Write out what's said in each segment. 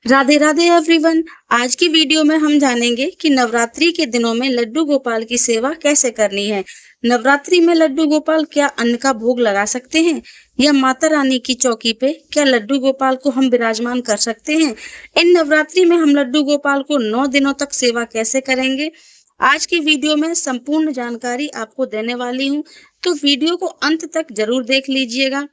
Radhe Radhe everyone. आज की video में हम जानेंगे कि नवरात्रि के दिनों में लड्डू गोपाल की सेवा कैसे करनी है। नवरात्रि में लड्डू गोपाल क्या अन्न का भोग लगा सकते हैं या माता रानी की चौकी पे क्या लड्डू गोपाल को हम विराजमान कर सकते हैं। इन नवरात्रि में हम लड्डू गोपाल को 9 दिनों तक सेवा कैसे करेंगे, आज की वीडियो में संपूर्ण जानकारी आपको देने वाली हूँ, तो वीडियो को अंत तक जरूर देख लीजिएगा।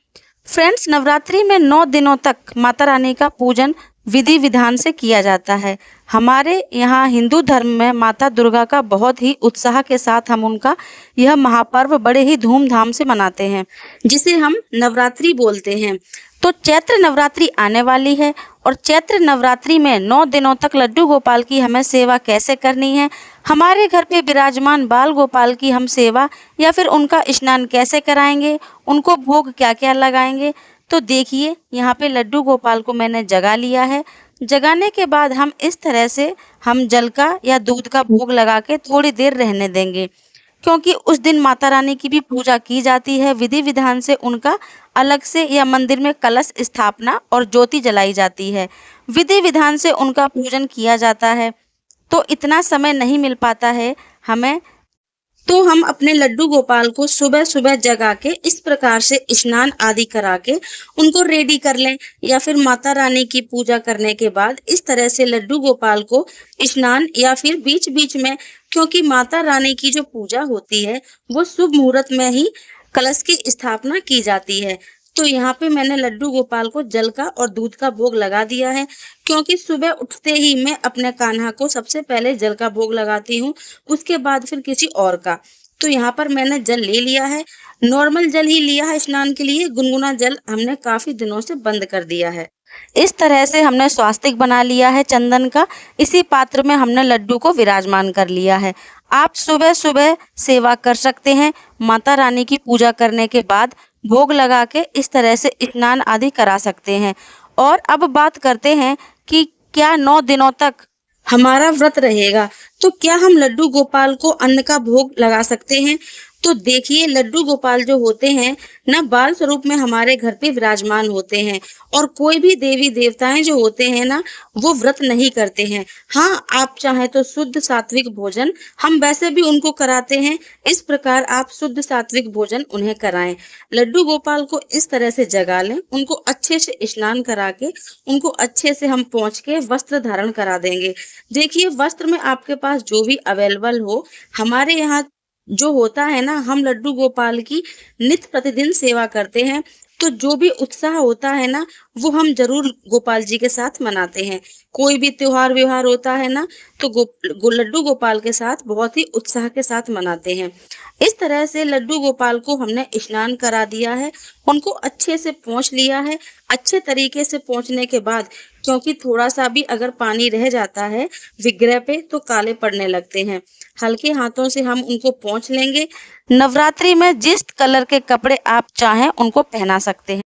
फ्रेंड्स, नवरात्रि में 9 दिनों तक माता रानी का पूजन विधि विधान से किया जाता है। हमारे यहाँ हिंदू धर्म में माता दुर्गा का बहुत ही उत्साह के साथ हम उनका यह महापर्व बड़े ही धूमधाम से मनाते हैं, जिसे हम नवरात्रि बोलते हैं। तो चैत्र नवरात्रि आने वाली है और चैत्र नवरात्रि में 9 दिनों तक लड्डू गोपाल की हमें सेवा कैसे करनी है, हमारे घर पे विराजमान बाल गोपाल की हम सेवा या फिर उनका स्नान कैसे कराएंगे, उनको भोग क्या क्या लगाएंगे। तो देखिए, यहाँ पे लड्डू गोपाल को मैंने जगा लिया है। जगाने के बाद हम इस तरह से हम जल का या दूध का भोग लगा के थोड़ी देर रहने देंगे, क्योंकि उस दिन माता रानी की भी पूजा की जाती है। विधि विधान से उनका अलग से या मंदिर में कलश स्थापना और ज्योति जलाई जाती है। विधि विधान से उनका पूजन किया जाता है। तो इतना समय नहीं मिल पाता है हमें, तो हम अपने लड्डू गोपाल को सुबह सुबह जगा के इस प्रकार से स्नान आदि करा के उनको रेडी कर लें, या फिर माता रानी की पूजा करने के बाद इस तरह से लड्डू गोपाल को स्नान या फिर बीच बीच में, क्योंकि माता रानी की जो पूजा होती है वो शुभ मुहूर्त में ही कलश की स्थापना की जाती है। तो यहाँ पे मैंने लड्डू गोपाल को जल का और दूध का भोग लगा दिया है, क्योंकि सुबह उठते ही मैं अपने कान्हा को सबसे पहले जल का भोग लगाती हूँ, उसके बाद फिर किसी और का। तो यहाँ पर मैंने जल ले लिया है, नॉर्मल जल ही लिया है स्नान के लिए। गुनगुना जल हमने काफी दिनों से बंद कर दिया है। इस तरह से हमने स्वास्तिक बना लिया है चंदन का। इसी पात्र में हमने लड्डू को विराजमान कर लिया है। आप सुबह सुबह सेवा कर सकते हैं। माता रानी की पूजा करने के बाद भोग लगा के इस तरह से स्नान आदि करा सकते हैं। और अब बात करते हैं कि क्या 9 दिनों तक हमारा व्रत रहेगा, तो क्या हम लड्डू गोपाल को अन्न का भोग लगा सकते हैं। तो देखिए, लड्डू गोपाल जो होते हैं ना, बाल स्वरूप में हमारे घर पे विराजमान होते हैं, और कोई भी देवी देवताएं जो होते हैं ना, वो व्रत नहीं करते हैं। हाँ, आप चाहे तो शुद्ध सात्विक भोजन हम वैसे भी उनको कराते हैं। इस प्रकार आप शुद्ध सात्विक भोजन उन्हें कराएं। लड्डू गोपाल को इस तरह से जगा लें, उनको अच्छे से स्नान करा के उनको अच्छे से हम पोंछ के वस्त्र धारण करा देंगे। देखिए, वस्त्र में आपके पास जो भी अवेलेबल हो, हमारे यहाँ जो होता है ना, हम लड्डू गोपाल की नित्य प्रतिदिन सेवा करते हैं, तो जो भी उत्साह होता है ना, वो हम जरूर गोपाल जी के साथ मनाते हैं। कोई भी त्योहार व्यवहार होता है ना, तो लड्डू गोपाल के साथ बहुत ही उत्साह के साथ मनाते हैं। इस तरह से लड्डू गोपाल को हमने स्नान करा दिया है, उनको अच्छे से पोंछ लिया है। अच्छे तरीके से पोंछने के बाद, क्योंकि थोड़ा सा भी अगर पानी रह जाता है विग्रह पे तो काले पड़ने लगते हैं, हल्के हाथों से हम उनको पोंछ लेंगे। नवरात्रि में जिस कलर के कपड़े आप चाहें उनको पहना सकते हैं।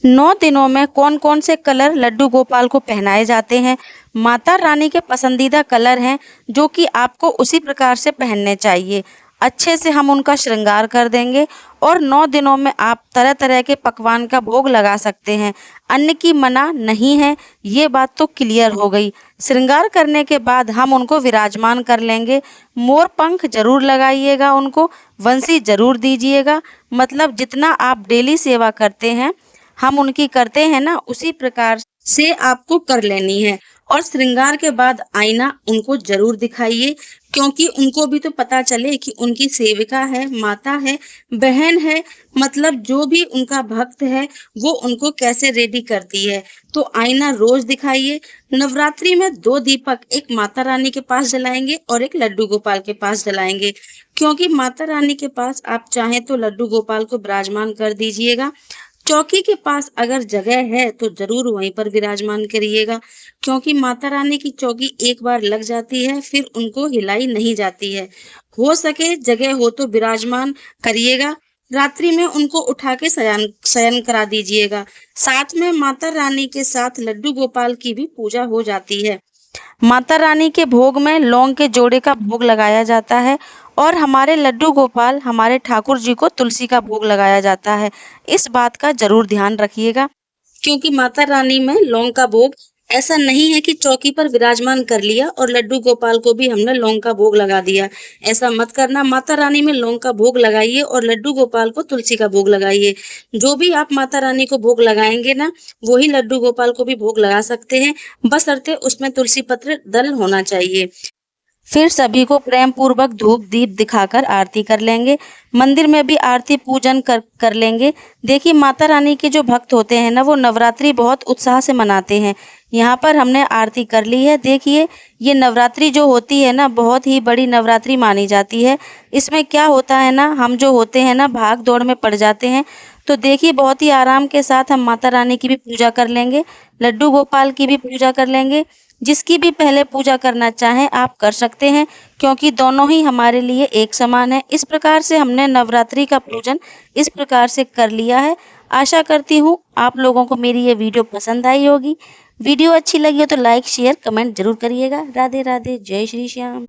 9 दिनों में कौन कौन से कलर लड्डू गोपाल को पहनाए जाते हैं, माता रानी के पसंदीदा कलर हैं जो कि आपको उसी प्रकार से पहनने चाहिए। अच्छे से हम उनका श्रृंगार कर देंगे और 9 दिनों में आप तरह तरह के पकवान का भोग लगा सकते हैं। अन्न की मना नहीं है, ये बात तो क्लियर हो गई। श्रृंगार करने के बाद हम उनको विराजमान कर लेंगे। मोर पंख जरूर लगाइएगा, उनको वंशी जरूर दीजिएगा। मतलब जितना आप डेली सेवा करते हैं, हम उनकी करते हैं ना, उसी प्रकार से आपको कर लेनी है। और श्रृंगार के बाद आईना उनको जरूर दिखाइए, क्योंकि उनको भी तो पता चले कि उनकी सेविका है, माता है, बहन है, मतलब जो भी उनका भक्त है वो उनको कैसे रेडी करती है। तो आईना रोज दिखाइए। नवरात्रि में 2 दीपक, एक माता रानी के पास जलाएंगे और एक लड्डू गोपाल के पास जलाएंगे, क्योंकि माता रानी के पास आप चाहें तो लड्डू गोपाल को विराजमान कर दीजिएगा। चौकी के पास अगर जगह है तो जरूर वहीं पर विराजमान करिएगा, क्योंकि माता रानी की चौकी एक बार लग जाती है फिर उनको हिलाई नहीं जाती है। हो सके जगह हो तो विराजमान करिएगा। रात्रि में उनको उठा के शयन करा दीजिएगा। साथ में माता रानी के साथ लड्डू गोपाल की भी पूजा हो जाती है। माता रानी के भोग में लौंग के जोड़े का भोग लगाया जाता है और हमारे लड्डू गोपाल, हमारे ठाकुर जी को तुलसी का भोग लगाया जाता है। इस बात का जरूर ध्यान रखिएगा, क्योंकि माता रानी में लौंग का भोग ऐसा नहीं है कि चौकी पर विराजमान कर लिया और लड्डू गोपाल को भी हमने लौंग का भोग लगा दिया। ऐसा मत करना। माता रानी में लौंग का भोग लगाइए और लड्डू गोपाल को तुलसी का भोग लगाइए। जो भी आप माता रानी को भोग लगाएंगे ना, वही लड्डू गोपाल को भी भोग लगा सकते हैं, बशर्ते उसमें तुलसी पत्र दल होना चाहिए। फिर सभी को प्रेम पूर्वक धूप दीप दिखाकर आरती कर लेंगे। मंदिर में भी आरती पूजन कर लेंगे। देखिए, माता रानी के जो भक्त होते हैं ना, वो नवरात्रि बहुत उत्साह से मनाते हैं। यहाँ पर हमने आरती कर ली है। देखिए, ये नवरात्रि जो होती है ना, बहुत ही बड़ी नवरात्रि मानी जाती है। इसमें क्या होता है ना, हम जो होते हैं ना, भाग दौड़ में पड़ जाते हैं। तो देखिए, बहुत ही आराम के साथ हम माता रानी की भी पूजा कर लेंगे, लड्डू गोपाल की भी पूजा कर लेंगे। जिसकी भी पहले पूजा करना चाहें आप कर सकते हैं, क्योंकि दोनों ही हमारे लिए एक समान है। इस प्रकार से हमने नवरात्रि का पूजन इस प्रकार से कर लिया है। आशा करती हूँ आप लोगों को मेरी ये वीडियो पसंद आई होगी। वीडियो अच्छी लगी हो तो लाइक शेयर कमेंट जरूर करिएगा। राधे राधे, जय श्री श्याम।